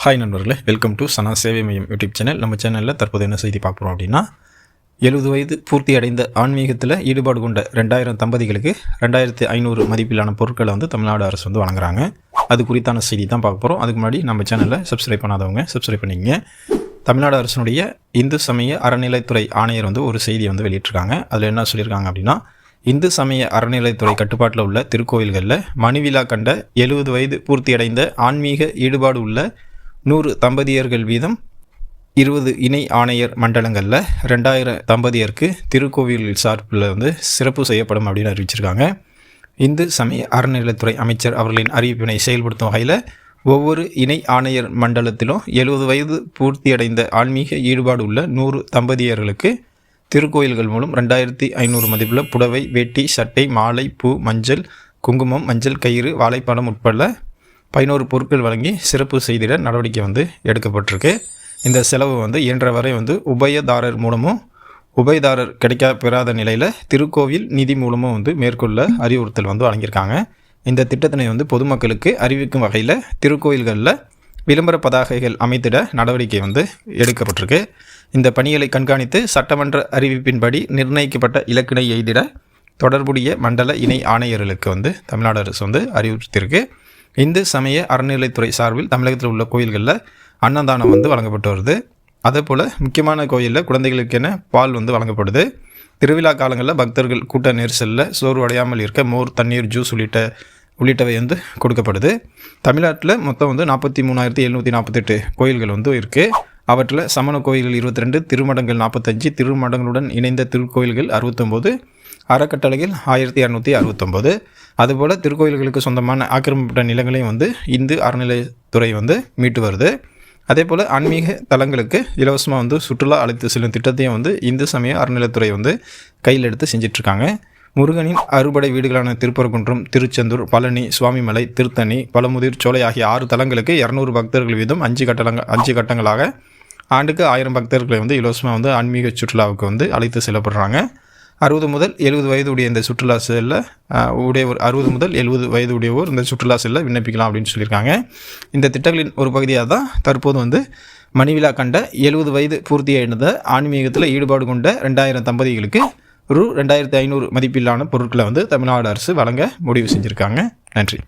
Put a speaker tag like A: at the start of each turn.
A: Hi நண்பர்களே, welcome to சனா சேவை மையம் யூடியூப் சேனல். நம்ம சேனலில் தற்போது என்ன செய்தி பார்க்குறோம் அப்படின்னா, 70 வயது பூர்த்தி அடைந்த ஆன்மீகத்தில் ஈடுபாடு கொண்ட 2000 தம்பதிகளுக்கு 2500 மதிப்பிலான பொருட்களை வந்து தமிழ்நாடு அரசு வந்து வழங்குறாங்க. அது குறித்தான செய்தி தான் பார்க்க போகிறோம். அதுக்கு முன்னாடி நம்ம சேனலில் சப்ஸ்கிரைப் பண்ணாதவங்க சப்ஸ்கிரைப் பண்ணிக்கங்க. தமிழ்நாடு அரசினுடைய இந்து சமய அறநிலைத்துறை ஆணையர் வந்து ஒரு செய்தியை வந்து வெளியிட்டிருக்காங்க. அதில் என்ன சொல்லியிருக்காங்க அப்படின்னா, இந்து சமய அறநிலைத்துறை கட்டுப்பாட்டில் உள்ள திருக்கோயில்களில் மணிவிழா கண்ட 70 வயது பூர்த்தியடைந்த ஆன்மீக ஈடுபாடு உள்ள 100 தம்பதியர்கள் வீதம் 20 இணை ஆணையர் மண்டலங்களில் 2000 தம்பதியருக்கு திருக்கோவில் சார்பில் வந்து சிறப்பு செய்யப்படும் அப்படின்னு அறிவிச்சிருக்காங்க. இந்து சமய அறநிலைத்துறை அமைச்சர் அவர்களின் அறிவிப்பினை செயல்படுத்தும் வகையில் ஒவ்வொரு இணை ஆணையர் மண்டலத்திலும் 70 வயது பூர்த்தியடைந்த ஆன்மீக ஈடுபாடு உள்ள 100 தம்பதியர்களுக்கு திருக்கோயில்கள் மூலம் 2500 மதிப்புள்ள புடவை, வேட்டி, சட்டை, மாலை, பூ, மஞ்சள், குங்குமம், மஞ்சள் கயிறு, வாழைப்பழம் உட்பட 11 பொருட்கள் வழங்கி சிறப்பு செய்திட நடவடிக்கை வந்து எடுக்கப்பட்டிருக்கு. இந்த செலவு வந்து இயன்ற வரை வந்து உபயதாரர் மூலமும் உபயதாரர் கிடைக்க பெறாத நிலையில் திருக்கோவில் நிதி மூலமும் வந்து மேற்கொள்ள அறிவுறுத்தல் வந்து வழங்கியிருக்காங்க. இந்த திட்டத்தினை வந்து பொதுமக்களுக்கு அறிவிக்கும் வகையில் திருக்கோயில்களில் விளம்பர பதாகைகள் அமைத்திட நடவடிக்கை வந்து எடுக்கப்பட்டிருக்கு. இந்த பணிகளை கண்காணித்து சட்டமன்ற அறிவிப்பின்படி நிர்ணயிக்கப்பட்ட இலக்கினை எய்திட தொடர்புடைய மண்டல இணை ஆணையர்களுக்கு வந்து தமிழ்நாடு அரசு வந்து அறிவுறுத்தியிருக்கு. இந்து சமய அறநிலைத்துறை சார்பில் தமிழகத்தில் உள்ள கோயில்களில் அன்னதானம் வந்து வழங்கப்பட்டு வருது. அதேபோல் முக்கியமான கோயிலில் குழந்தைகளுக்கென பால் வந்து வழங்கப்படுது. திருவிழா காலங்களில் பக்தர்கள் கூட்ட நெரிசலில் சோர்வடையாமல் இருக்க மோர், தண்ணீர், ஜூஸ் உள்ளிட்டவை வந்து கொடுக்கப்படுது. தமிழ்நாட்டில் மொத்தம் வந்து 43,748 கோயில்கள் வந்து இருக்குது. அவற்றில் சமண கோயில்கள் 22, திருமடங்கள் 45, திருமடங்களுடன் இணைந்த திருக்கோயில்கள் 69, அறக்கட்டளைகள் 1269. அதுபோல் திருக்கோயில்களுக்கு சொந்தமான ஆக்கிரமிக்கப்பட்ட நிலங்களையும் வந்து இந்து அறநிலைத்துறை வந்து மீட்டு வருது. அதே போல் ஆன்மீக தலங்களுக்கு இலவசமாக வந்து சுற்றுலா அழைத்து செல்லும் திட்டத்தையும் வந்து இந்து சமய அறநிலைத்துறை வந்து கையில் எடுத்து செஞ்சிட்ருக்காங்க. முருகனின் அறுபடை வீடுகளான திருப்பரங்குன்றம், திருச்செந்தூர், பழனி, சுவாமிமலை, திருத்தணி, பழமுதிர் சோலை ஆகிய 6 தலங்களுக்கு 200 பக்தர்கள் வீதம் 5 கட்டங்களாக ஆண்டுக்கு 1000 பக்தர்களை வந்து இலவசமாக வந்து ஆன்மீக சுற்றுலாவுக்கு வந்து அழைத்து செல்லப்படுறாங்க. 60 முதல் 70 வயது உடைய இந்த சுற்றுலா செல்ல உடையவர் 60 முதல் 70 வயது உடையவர் இந்த சுற்றுலா செல்ல விண்ணப்பிக்கலாம் அப்படின்னு சொல்லியிருக்காங்க. இந்த திட்டங்களின் ஒரு பகுதியாக தான் தற்போது வந்து மணிவிழா கண்ட 70 வயது பூர்த்தியடைந்த ஆன்மீகத்தில் ஈடுபாடு கொண்ட 2000 தம்பதிகளுக்கு ரூ. 2500 மதிப்பிலான பொருட்களை வந்து தமிழ்நாடு அரசு வழங்க முடிவு செஞ்சுருக்காங்க. நன்றி.